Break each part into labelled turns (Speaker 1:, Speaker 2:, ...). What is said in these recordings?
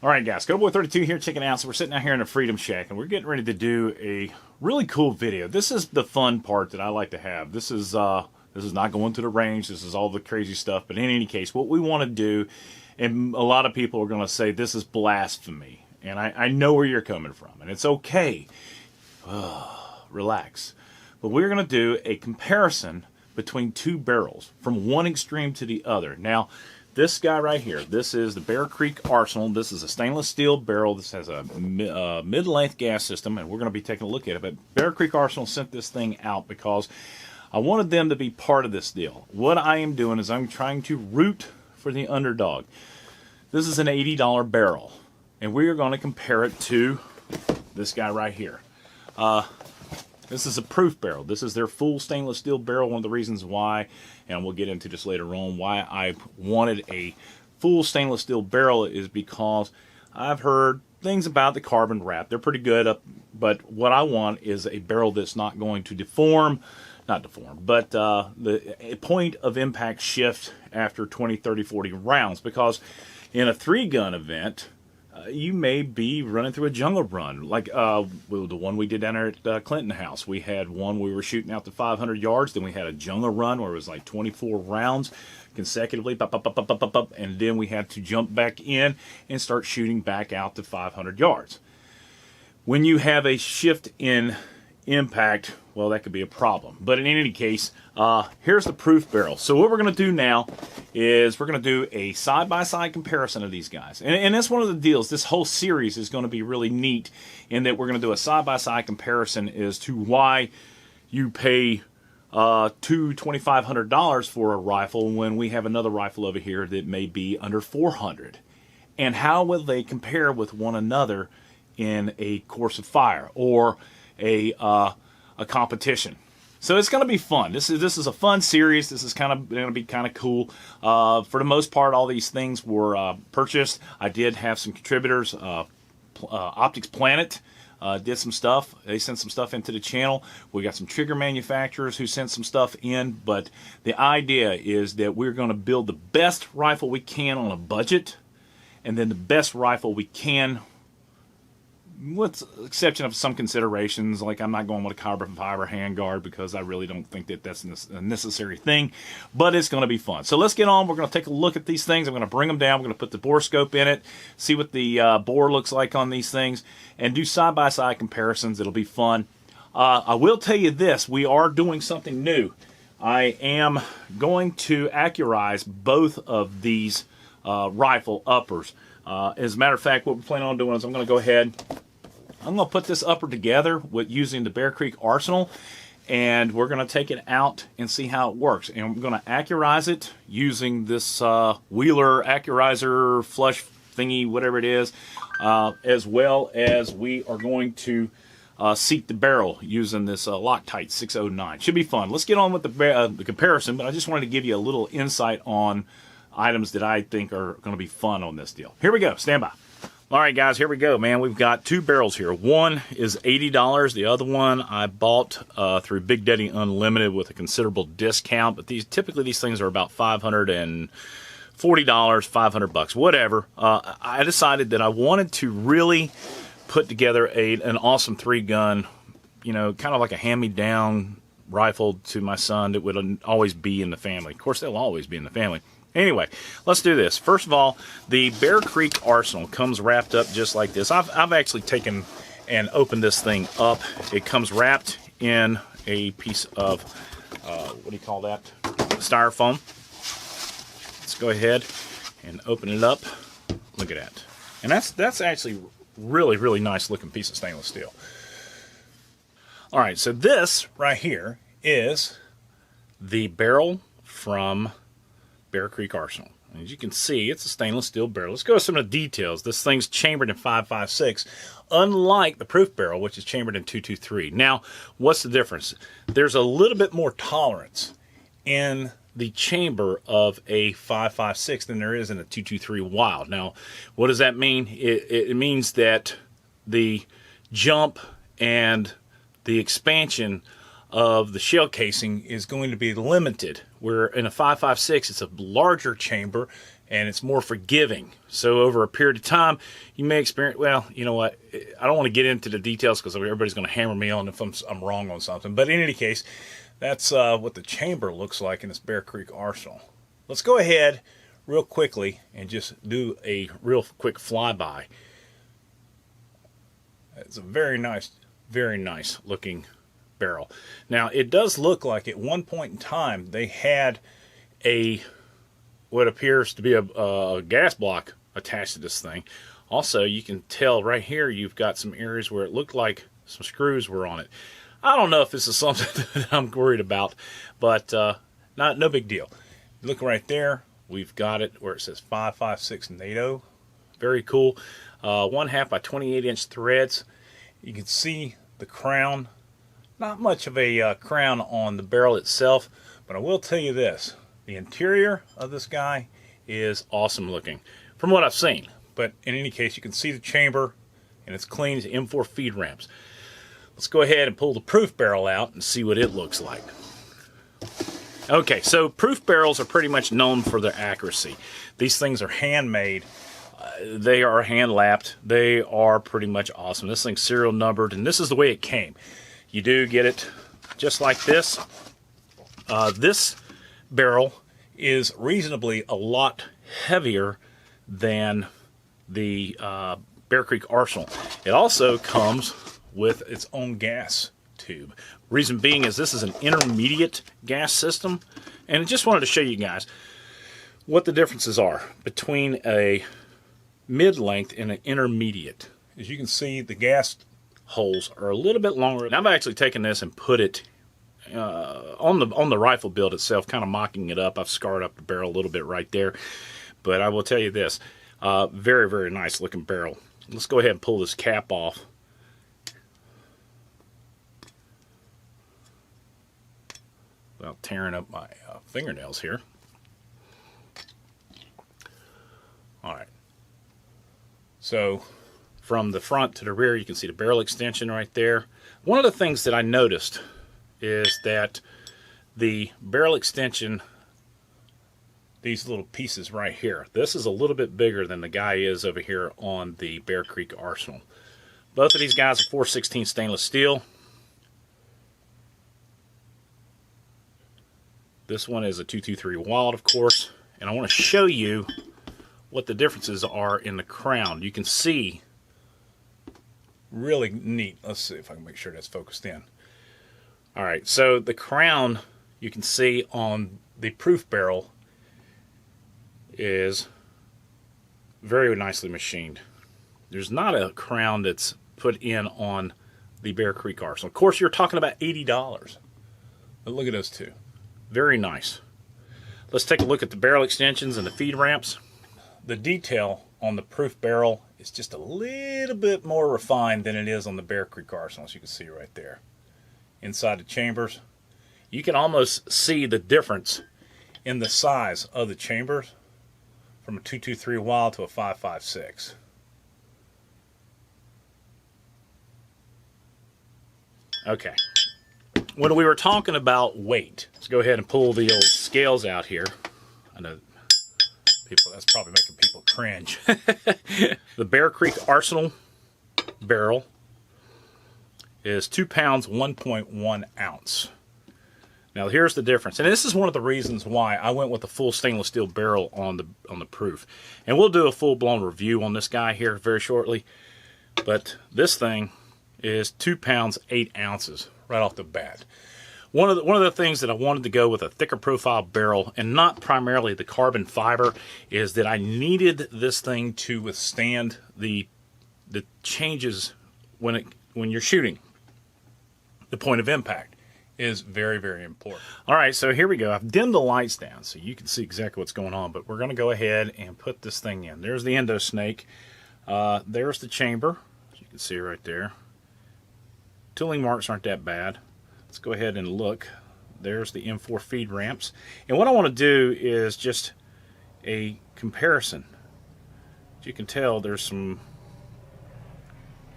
Speaker 1: All right, guys, Goboy32 here, checking out. So we're sitting out here in the Freedom Shack, and we're getting ready to do a really cool video. This is the fun part that I like to have. This is not going to the range. This is all the crazy stuff. But in any case, what we want to do, and a lot of people are going to say this is blasphemy, and I know where you're coming from, and it's okay. Relax. But we're going to do a comparison between two barrels from one extreme to the other. Now, this guy right here, this is the Bear Creek Arsenal. This is a stainless steel barrel. This has a mid-length gas system, and we're going to be taking a look at it. But Bear Creek Arsenal sent this thing out because I wanted them to be part of this deal. What I am doing is I'm trying to root for the underdog. This is an $80 barrel, and we are going to compare it to this guy right here. This is a proof barrel. This is their full stainless steel barrel. One of the reasons why, and we'll get into this later on, why I wanted a full stainless steel barrel is because I've heard things about the carbon wrap. They're pretty good, but what I want is a barrel that's not going to not deform, but the point of impact shift after 20, 30, 40 rounds. Because in a 3-gun event, you may be running through a jungle run, like the one we did down there at Clinton House. We had one we were shooting out to 500 yards, then we had a jungle run where it was like 24 rounds consecutively, and then we had to jump back in and start shooting back out to 500 yards. When you have a shift in impact, well, that could be a problem. But in any case, here's the proof barrel. So what we're going to do now is we're going to do a side-by-side comparison of these guys. And that's one of the deals. This whole series is going to be really neat in that we're going to do a side-by-side comparison as to why you pay $2,500 for a rifle when we have another rifle over here that may be under $400. And how will they compare with one another in a course of fire or a competition. So it's going to be fun. This is a fun series. This is kind of going to be kind of cool. For the most part, all these things were purchased. I did have some contributors. Optics Planet did some stuff. They sent some stuff into the channel. We got some trigger manufacturers who sent some stuff in. But the idea is that we're going to build the best rifle we can on a budget, and then the best rifle we can, with the exception of some considerations, like I'm not going with a carbon fiber handguard because I really don't think that that's a necessary thing, but it's going to be fun. So let's get on. We're going to take a look at these things. I'm going to bring them down. We're going to put the bore scope in it, see what the bore looks like on these things, and do side-by-side comparisons. It'll be fun. I will tell you this. We are doing something new. I am going to accurize both of these rifle uppers. As a matter of fact, what we're planning on doing is I'm going to go ahead, I'm going to put this upper together with using the Bear Creek Arsenal, and we're going to take it out and see how it works. And we're going to accurize it using this Wheeler Accurizer flush thingy, whatever it is, as well as we are going to seat the barrel using this Loctite 609. Should be fun. Let's get on with the comparison, but I just wanted to give you a little insight on items that I think are going to be fun on this deal. Here we go. Stand by. All right, guys, here we go, man. We've got two barrels here. One is $80. The other one I bought through Big Daddy Unlimited with a considerable discount. But typically these things are about $540, $500, whatever. I decided that I wanted to really put together an awesome 3-gun, kind of like a hand-me-down rifle to my son that would always be in the family. Of course, they'll always be in the family. Anyway, let's do this. First of all, the Bear Creek Arsenal comes wrapped up just like this. I've actually taken and opened this thing up. It comes wrapped in a piece of, what do you call that? Styrofoam. Let's go ahead and open it up. Look at that. And that's actually really, really nice looking piece of stainless steel. All right, so this right here is the barrel from Bear Creek Arsenal. As you can see, it's a stainless steel barrel. Let's go to some of the details. This thing's chambered in 5.56, unlike the proof barrel, which is chambered in 2.23. Now, what's the difference? There's a little bit more tolerance in the chamber of a 5.56 than there is in a 2.23 Wild. Now, what does that mean? It means that the jump and the expansion of the shell casing is going to be limited, where in a 5.56 it's a larger chamber and it's more forgiving. So over a period of time, you may experience, well, you know what, I don't want to get into the details because everybody's going to hammer me on if I'm wrong on something. But in any case, that's what the chamber looks like in this Bear Creek Arsenal. Let's go ahead real quickly and just do a real quick flyby. It's a very nice looking barrel. Now, it does look like at one point in time they had what appears to be a gas block attached to this thing. Also, you can tell right here you've got some areas where it looked like some screws were on it. I don't know if this is something that I'm worried about, but no big deal. Look right there, we've got it where it says 556 NATO. Very cool. 1/2 by 28-inch threads. You can see the crown. Not much of a crown on the barrel itself, but I will tell you this. The interior of this guy is awesome looking, from what I've seen. But in any case, you can see the chamber, and it's clean as M4 feed ramps. Let's go ahead and pull the proof barrel out and see what it looks like. Okay, so proof barrels are pretty much known for their accuracy. These things are handmade. They are hand lapped. They are pretty much awesome. This thing's serial numbered, and this is the way it came. You do get it just like this. This barrel is reasonably a lot heavier than the Bear Creek Arsenal. It also comes with its own gas tube. Reason being is this is an intermediate gas system, and I just wanted to show you guys what the differences are between a mid-length and an intermediate. As you can see, the gas holes are a little bit longer. And I've actually taken this and put it on the rifle build itself, kind of mocking it up. I've scarred up the barrel a little bit right there. But I will tell you this, very, very nice looking barrel. Let's go ahead and pull this cap off. Without tearing up my fingernails here. Alright. So, from the front to the rear, you can see the barrel extension right there. One of the things that I noticed is that the barrel extension, these little pieces right here, this is a little bit bigger than the guy is over here on the Bear Creek Arsenal. Both of these guys are 416 stainless steel. This one is a 223 Wild, of course, and I want to show you what the differences are in the crown. You can see, really neat. Let's see if I can make sure that's focused in. Alright, so the crown you can see on the proof barrel is very nicely machined. There's not a crown that's put in on the Bear Creek Arsenal. Of course, you're talking about $80. But look at those two. Very nice. Let's take a look at the barrel extensions and the feed ramps. The detail on the proof barrel is just a little bit more refined than it is on the Bear Creek Arsenal, as you can see right there. Inside the chambers, you can almost see the difference in the size of the chambers from a 223 Wild to a 556. Okay. When we were talking about weight, let's go ahead and pull the old scales out here. I know people, that's probably making people cringe. The Bear Creek Arsenal barrel is 2 pounds 1.1 ounce. Now here's the difference, and this is one of the reasons why I went with the full stainless steel barrel on the proof. And we'll do a full-blown review on this guy here very shortly. But this thing is 2 pounds 8 ounces right off the bat. One of the things that I wanted to go with a thicker profile barrel, and not primarily the carbon fiber, is that I needed this thing to withstand the changes when you're shooting. The point of impact is very, very important. All right, so here we go. I've dimmed the lights down so you can see exactly what's going on, but we're going to go ahead and put this thing in. There's the endo snake. There's the chamber, as you can see right there. Tooling marks aren't that bad. Let's go ahead and look. There's the M4 feed ramps. And what I want to do is just a comparison. As you can tell, there's some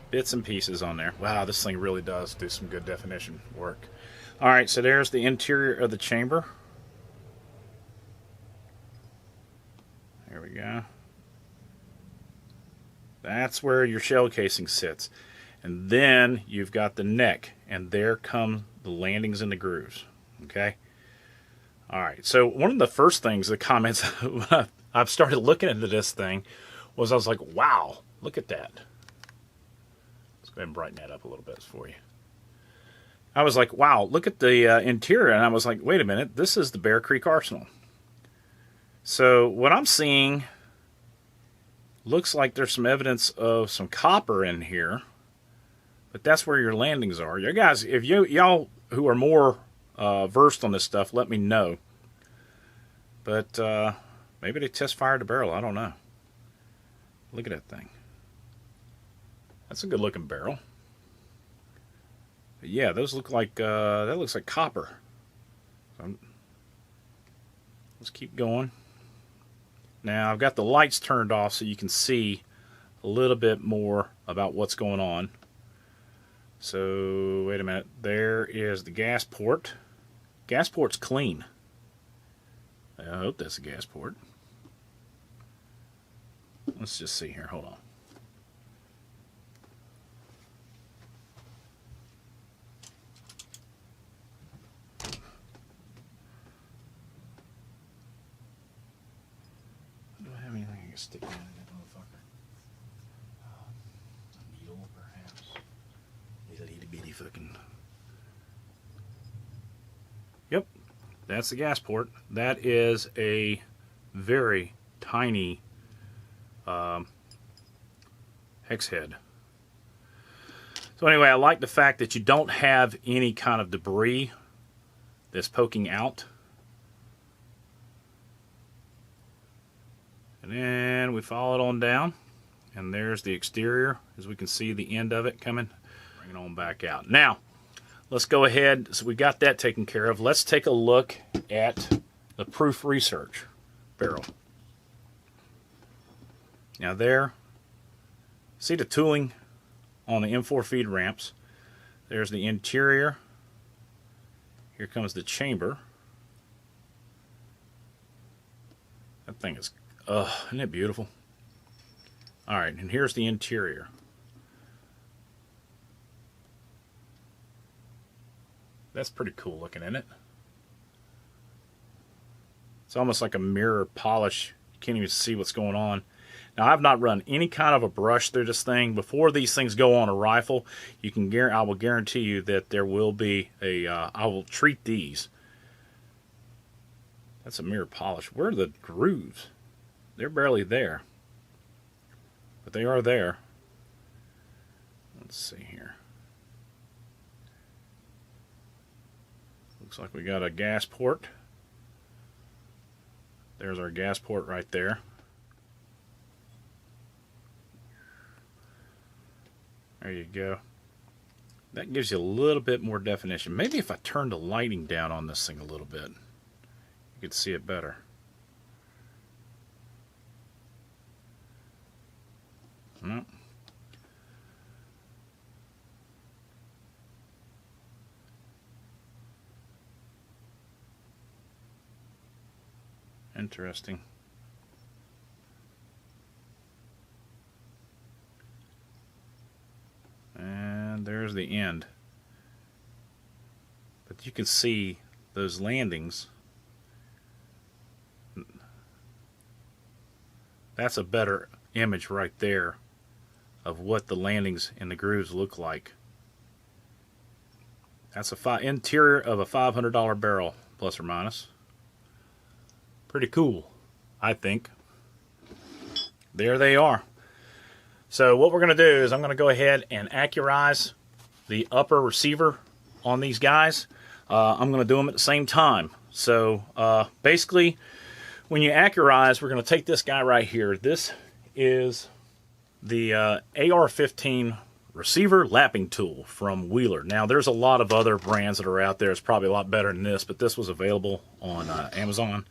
Speaker 1: bits and pieces on there. Wow, this thing really does do some good definition work. Alright, so there's the interior of the chamber. There we we go. That's where your shell casing sits. And then you've got the neck, and there come the landings and the grooves. Okay? All right, so one of the first things, the comments I've started looking into this thing was I was like, wow, look at that. Let's go ahead and brighten that up a little bit for you. I was like, wow, look at the interior. And I was like, wait a minute, this is the Bear Creek Arsenal. So what I'm seeing looks like there's some evidence of some copper in here. But that's where your landings are. You guys, if y'all who are more versed on this stuff, let me know. But maybe they test fired the barrel. I don't know. Look at that thing. That's a good looking barrel. But yeah, those look like that looks like copper. So let's keep going. Now I've got the lights turned off so you can see a little bit more about what's going on. So wait a minute. There is the gas port. Gas port's clean. I hope that's a gas port. Let's just see here. Hold on. Do I have anything I can stick in that motherfucker? A needle, perhaps. Itty bitty fucking. Yep, that's the gas port. That is a very tiny hex head. So anyway, I like the fact that you don't have any kind of debris that's poking out. And then we follow it on down, and there's the exterior, as we can see the end of it coming. Bring it on back out. Now, let's go ahead. So we got that taken care of. Let's take a look at the Proof Research barrel. Now there, see the tooling on the M4 feed ramps. There's the interior. Here comes the chamber. That thing is, isn't it beautiful? All right, and here's the interior. That's pretty cool looking, isn't it? It's almost like a mirror polish. You can't even see what's going on. Now, I've not run any kind of a brush through this thing. Before these things go on a rifle, I will guarantee you that there will be a, I will treat these. That's a mirror polish. Where are the grooves? They're barely there. But they are there. Let's see here. Looks like we got a gas port. There's our gas port right there. There you go. That gives you a little bit more definition. Maybe if I turn the lighting down on this thing a little bit, you could see it better. No. Interesting. And there's the end. But you can see those landings. That's a better image right there of what the landings and the grooves look like. That's a interior of a $500 barrel, plus or minus. Pretty cool, I think. There they are. So what we're going to do is I'm going to go ahead and accurize the upper receiver on these guys. I'm going to do them at the same time. So basically, when you accurize, we're going to take this guy right here. This is the AR-15 receiver lapping tool from Wheeler. Now, there's a lot of other brands that are out there. It's probably a lot better than this, but this was available on Amazon.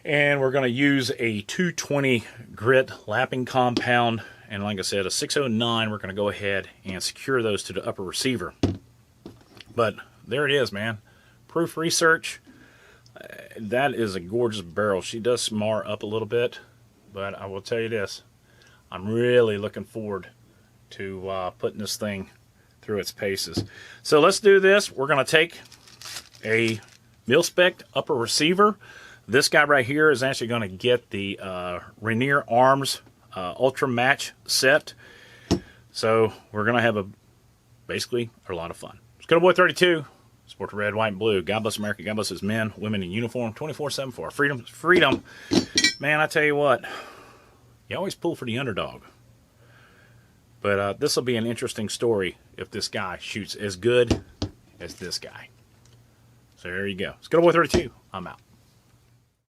Speaker 1: And we're going to use a 220 grit lapping compound. And like I said, a 609, we're going to go ahead and secure those to the upper receiver. But there it is, man. Proof Research. That is a gorgeous barrel. She does smar up a little bit. but I will tell you this. I'm really looking forward to putting this thing through its paces. So let's do this. We're going to take a mil-spec upper receiver. This guy right here is actually going to get the Rainier Arms Ultra Match set. So we're going to have basically a lot of fun. It's Good Old Boy 32. Sport the red, white, and blue. God bless America. God bless his men, women in uniform, 24/7 for our freedom. Freedom. Man, I tell you what, you always pull for the underdog. But this will be an interesting story if this guy shoots as good as this guy. So there you go. It's Good Old Boy 32. I'm out.